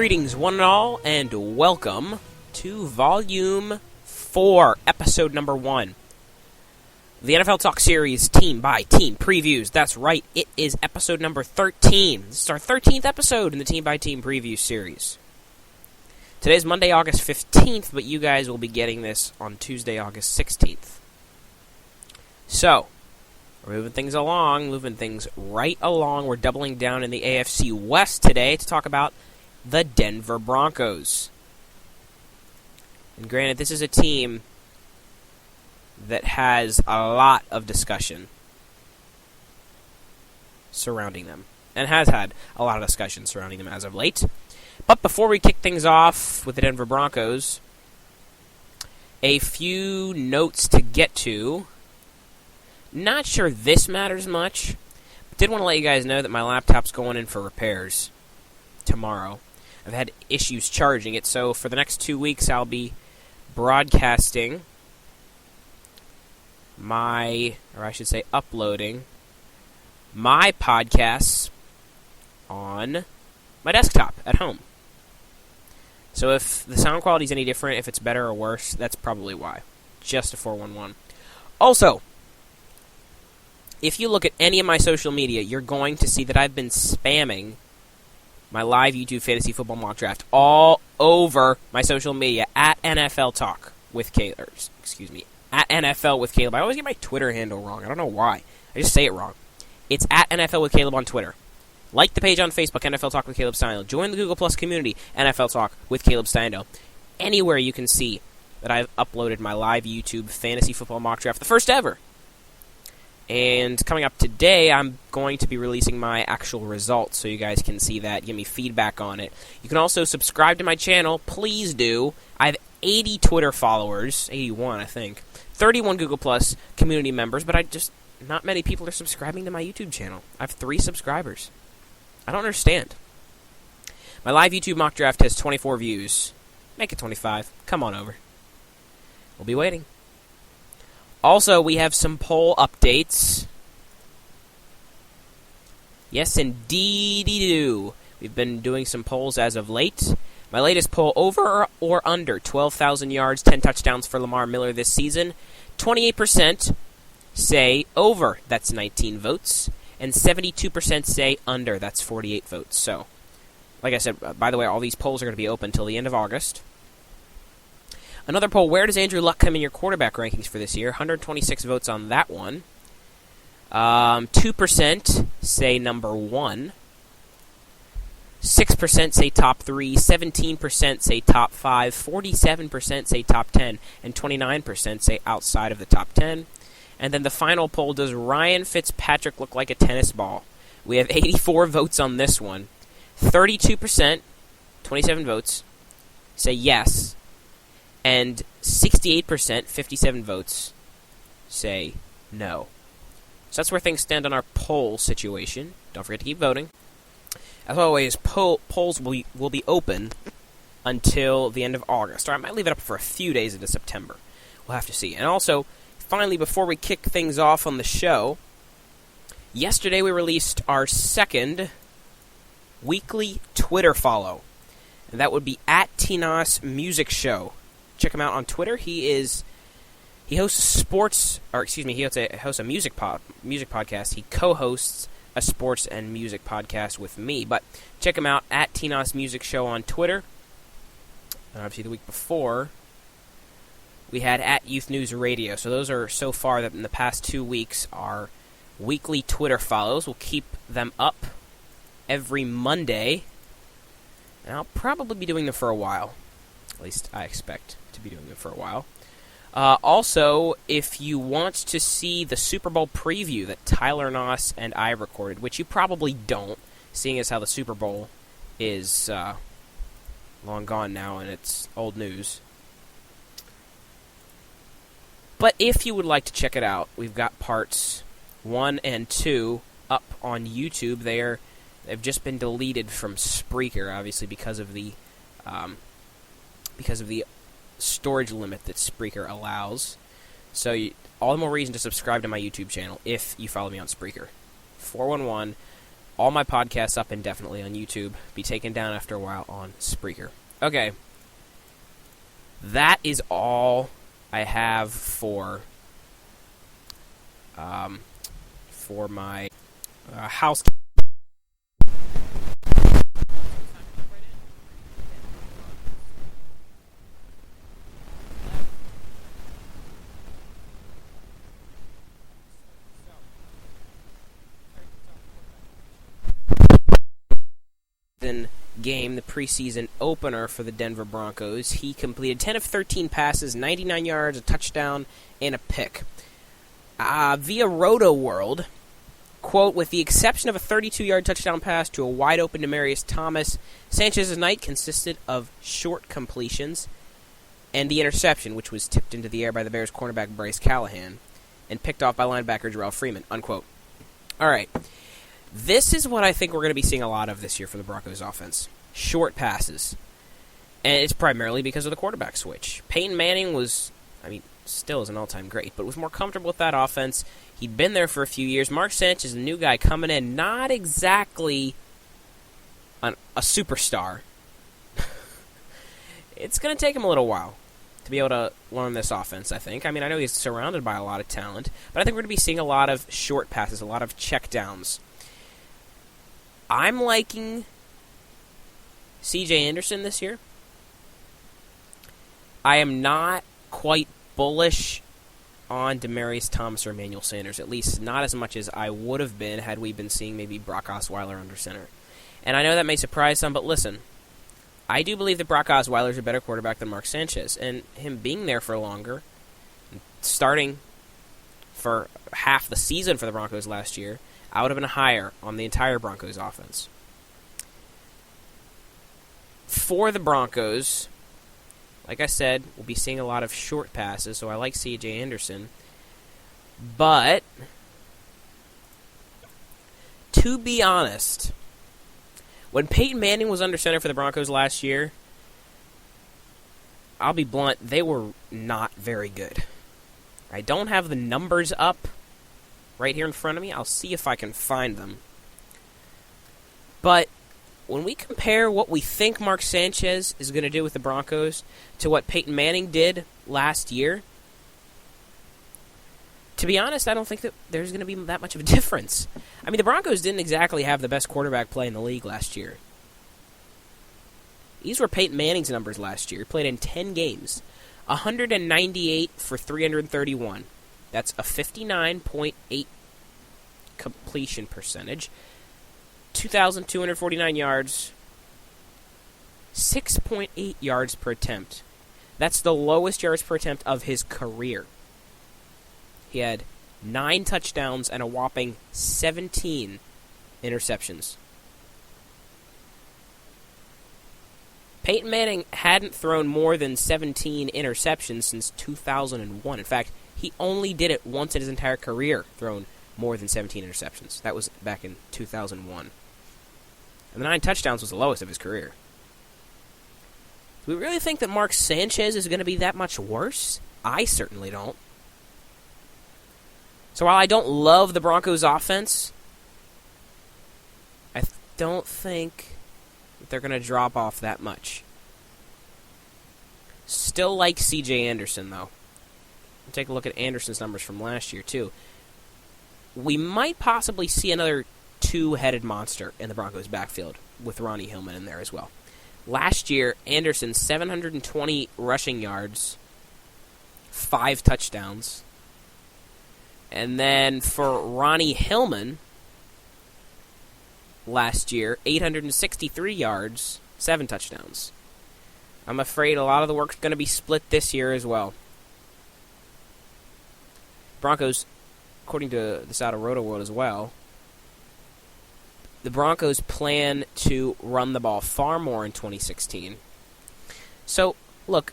Greetings, one and all, and welcome to Volume 4, Episode Number 1. The NFL Talk Series Team-by-Team Previews. That's right, it is Episode Number 13. This is our 13th episode in the Team-by-Team Preview Series. Today's Monday, August 15th, but you guys will be getting this on Tuesday, August 16th. So, we're moving things right along. We're doubling down in the AFC West today to talk about the Denver Broncos. And granted, this is a team that has a lot of discussion surrounding them, and has had a lot of discussion surrounding them as of late. But before we kick things off with the Denver Broncos, a few notes to get to. Not sure this matters much, but did want to let you guys know that my laptop's going in for repairs tomorrow. I've had issues charging it, so for the next 2 weeks I'll be broadcasting uploading my podcasts on my desktop at home. So if the sound quality is any different, if it's better or worse, that's probably why. Just a 411. Also, if you look at any of my social media, you're going to see that I've been spamming my live YouTube fantasy football mock draft all over my social media at NFL Talk with Caleb. At NFL with Caleb. I always get my Twitter handle wrong. I don't know why. I just say it wrong. It's at NFL with Caleb on Twitter. Like the page on Facebook, NFL Talk with Caleb Steindl. Join the Google Plus community, NFL Talk with Caleb Steindl. Anywhere you can see that I've uploaded my live YouTube fantasy football mock draft, the first ever. And coming up today, I'm going to be releasing my actual results so you guys can see that, give me feedback on it. You can also subscribe to my channel. Please do. I have 80 Twitter followers, 81 I think, 31 Google Plus community members, but not many people are subscribing to my YouTube channel. I have 3 subscribers. I don't understand. My live YouTube mock draft has 24 views. Make it 25. Come on over. We'll be waiting. Also, we have some poll updates. Yes, indeedy-do. We've been doing some polls as of late. My latest poll, over or under 12,000 yards, 10 touchdowns for Lamar Miller this season. 28% say over, that's 19 votes. And 72% say under, that's 48 votes. So, like I said, by the way, all these polls are going to be open until the end of August. Another poll, where does Andrew Luck come in your quarterback rankings for this year? 126 votes on that one. 2% say number 1. 6% say top 3. 17% say top 5. 47% say top 10. And 29% say outside of the top 10. And then the final poll, does Ryan Fitzpatrick look like a tennis ball? We have 84 votes on this one. 32%, 27 votes, say yes. And 68%, 57 votes, say no. So that's where things stand on our poll situation. Don't forget to keep voting. As always, polls will be open until the end of August. Or I might leave it up for a few days into September. We'll have to see. And also, finally, before we kick things off on the show, yesterday we released our second weekly Twitter follow. And that would be at Tinas Music Show. Check him out on Twitter. He hosts a music podcast. He co-hosts a sports and music podcast with me. But check him out at Tinas Music Show on Twitter. And obviously the week before, we had at Youth News Radio. So those are so far that in the past 2 weeks our weekly Twitter follows. We'll keep them up every Monday. And I'll probably be doing them for a while. At least I expect to be doing them for a while. Also, if you want to see the Super Bowl preview that Tyler Noss and I recorded, which you probably don't, seeing as how the Super Bowl is long gone now and it's old news. But if you would like to check it out, we've got parts 1 and 2 up on YouTube. They've just been deleted from Spreaker, obviously because of the storage limit that Spreaker allows. So all the more reason to subscribe to my YouTube channel if you follow me on Spreaker. 411 all my podcasts up indefinitely on YouTube. Be taken down after a while on Spreaker. Okay. That is all I have for my house. Game, the preseason opener for the Denver Broncos. He completed 10 of 13 passes, 99 yards, a touchdown, and a pick. Via Roto World, quote, with the exception of a 32-yard touchdown pass to a wide-open Demaryius Thomas, Sanchez's night consisted of short completions and the interception, which was tipped into the air by the Bears cornerback Bryce Callahan and picked off by linebacker Jarrell Freeman, unquote. All right. This is what I think we're going to be seeing a lot of this year for the Broncos offense. Short passes. And it's primarily because of the quarterback switch. Peyton Manning still is an all-time great, but was more comfortable with that offense. He'd been there for a few years. Mark Sanchez is a new guy coming in, not exactly a superstar. It's going to take him a little while to be able to learn this offense, I think. I know he's surrounded by a lot of talent, but I think we're going to be seeing a lot of short passes, a lot of checkdowns. I'm liking C.J. Anderson this year. I am not quite bullish on Demaryius Thomas or Emmanuel Sanders, at least not as much as I would have been had we been seeing maybe Brock Osweiler under center. And I know that may surprise some, but listen, I do believe that Brock Osweiler is a better quarterback than Mark Sanchez, and him being there for longer, starting for half the season for the Broncos last year, I would have been higher on the entire Broncos offense. For the Broncos, like I said, we'll be seeing a lot of short passes, so I like C.J. Anderson. But, to be honest, when Peyton Manning was under center for the Broncos last year, I'll be blunt, they were not very good. I don't have the numbers up right here in front of me. I'll see if I can find them. But when we compare what we think Mark Sanchez is going to do with the Broncos to what Peyton Manning did last year, to be honest, I don't think that there's going to be that much of a difference. The Broncos didn't exactly have the best quarterback play in the league last year. These were Peyton Manning's numbers last year. He played in 10 games. 198 for 331. That's a 59.8 completion percentage. 2,249 yards. 6.8 yards per attempt. That's the lowest yards per attempt of his career. He had 9 touchdowns and a whopping 17 interceptions. Peyton Manning hadn't thrown more than 17 interceptions since 2001. In fact, he only did it once in his entire career, thrown more than 17 interceptions. That was back in 2001. And the 9 touchdowns was the lowest of his career. Do we really think that Mark Sanchez is going to be that much worse? I certainly don't. So while I don't love the Broncos' offense, I don't think that they're going to drop off that much. Still like C.J. Anderson, though. Take a look at Anderson's numbers from last year, too. We might possibly see another two-headed monster in the Broncos' backfield with Ronnie Hillman in there as well. Last year, Anderson, 720 rushing yards, 5 touchdowns. And then for Ronnie Hillman, last year, 863 yards, 7 touchdowns. I'm afraid a lot of the work's going to be split this year as well. Broncos, according to this out of Roto World as well, the Broncos plan to run the ball far more in 2016. So, look,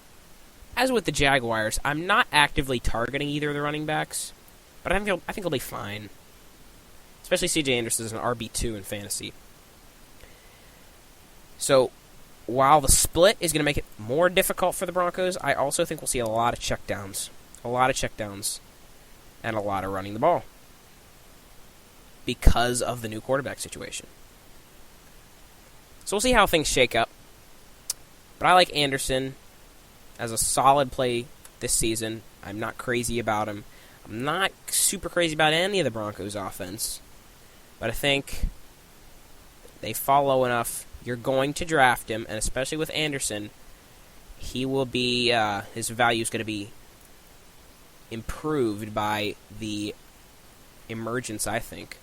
as with the Jaguars, I'm not actively targeting either of the running backs, but I think he'll be fine. Especially C.J. Anderson is an RB2 in fantasy. So, while the split is going to make it more difficult for the Broncos, I also think we'll see a lot of checkdowns. A lot of checkdowns. And a lot of running the ball. because of the new quarterback situation. So we'll see how things shake up. But I like Anderson as a solid play this season. I'm not crazy about him. I'm not super crazy about any of the Broncos' offense. But I think they follow enough. You're going to draft him, and especially with Anderson, he will be his value is going to be improved by the emergence, I think,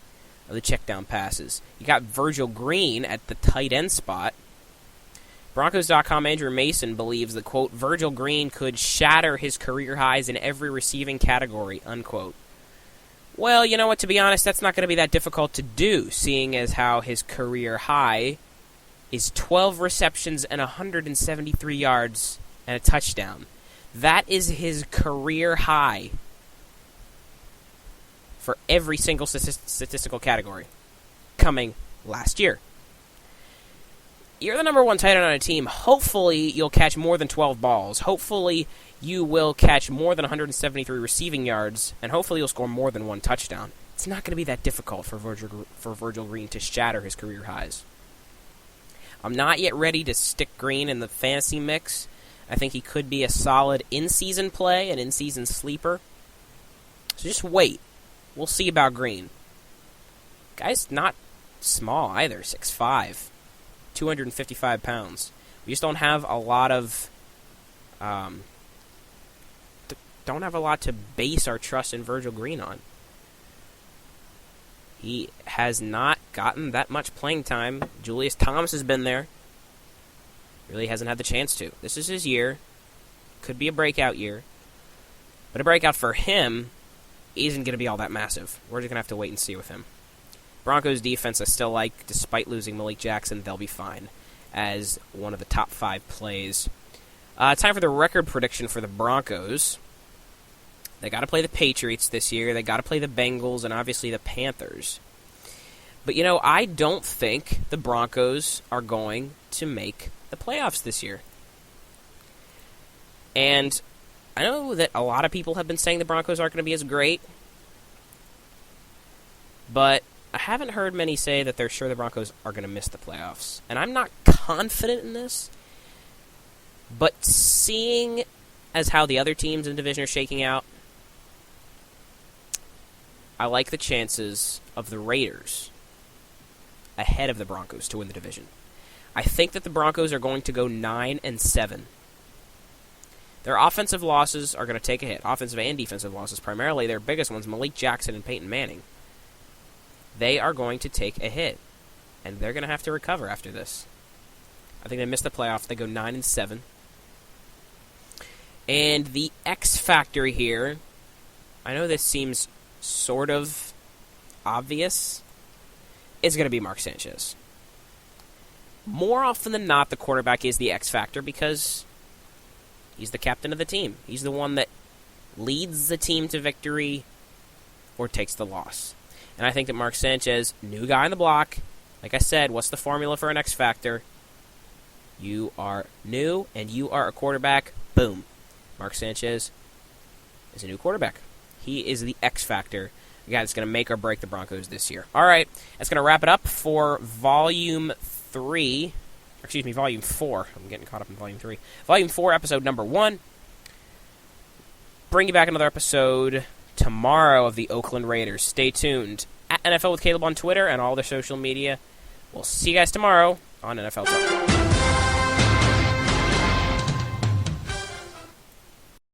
of the check-down passes. You got Virgil Green at the tight end spot. Broncos.com Andrew Mason believes that, quote, Virgil Green could shatter his career highs in every receiving category, unquote. Well, you know what, to be honest, that's not going to be that difficult to do, seeing as how his career high is 12 receptions and 173 yards and a touchdown. That is his career high for every single statistical category coming last year. You're the number one tight end on a team. Hopefully you'll catch more than 12 balls. Hopefully you will catch more than 173 receiving yards, and hopefully you'll score more than one touchdown. It's not going to be that difficult for Virgil Green to shatter his career highs. I'm not yet ready to stick Green in the fantasy mix. I think he could be a solid in-season play, an in-season sleeper. So just wait. We'll see about Green. Guy's not small either, 6'5", 255 pounds. We just don't have a lot of... don't have a lot to base our trust in Virgil Green on. He has not gotten that much playing time. Julius Thomas has been there. Really hasn't had the chance to. This is his year. Could be a breakout year. But a breakout for him isn't going to be all that massive. We're just going to have to wait and see with him. Broncos defense I still like. Despite losing Malik Jackson, they'll be fine as one of the top 5 plays. Time for the record prediction for the Broncos. They got to play the Patriots this year. They got to play the Bengals and obviously the Panthers. But, I don't think the Broncos are going to make the playoffs this year. And I know that a lot of people have been saying the Broncos aren't going to be as great. But I haven't heard many say that they're sure the Broncos are going to miss the playoffs. And I'm not confident in this. But seeing as how the other teams in the division are shaking out, I like the chances of the Raiders ahead of the Broncos to win the division. I think that the Broncos are going to go 9-7. Their offensive losses are going to take a hit. Offensive and defensive losses, primarily their biggest ones, Malik Jackson and Peyton Manning. They are going to take a hit, and they're going to have to recover after this. I think they miss the playoff. They go 9-7. And the X factor here, I know this seems sort of obvious, is going to be Mark Sanchez. More often than not, the quarterback is the X factor because he's the captain of the team. He's the one that leads the team to victory or takes the loss. And I think that Mark Sanchez, new guy on the block, like I said, what's the formula for an X factor? You are new and you are a quarterback. Boom. Mark Sanchez is a new quarterback. He is the X factor, the guy that's going to make or break the Broncos this year. All right, that's going to wrap it up for Volume 4. I'm getting caught up in Volume 3. Volume 4, Episode number 1. Bring you back another episode tomorrow of the Oakland Raiders. Stay tuned. At NFL with Caleb on Twitter and all their social media. We'll see you guys tomorrow on NFL Talk.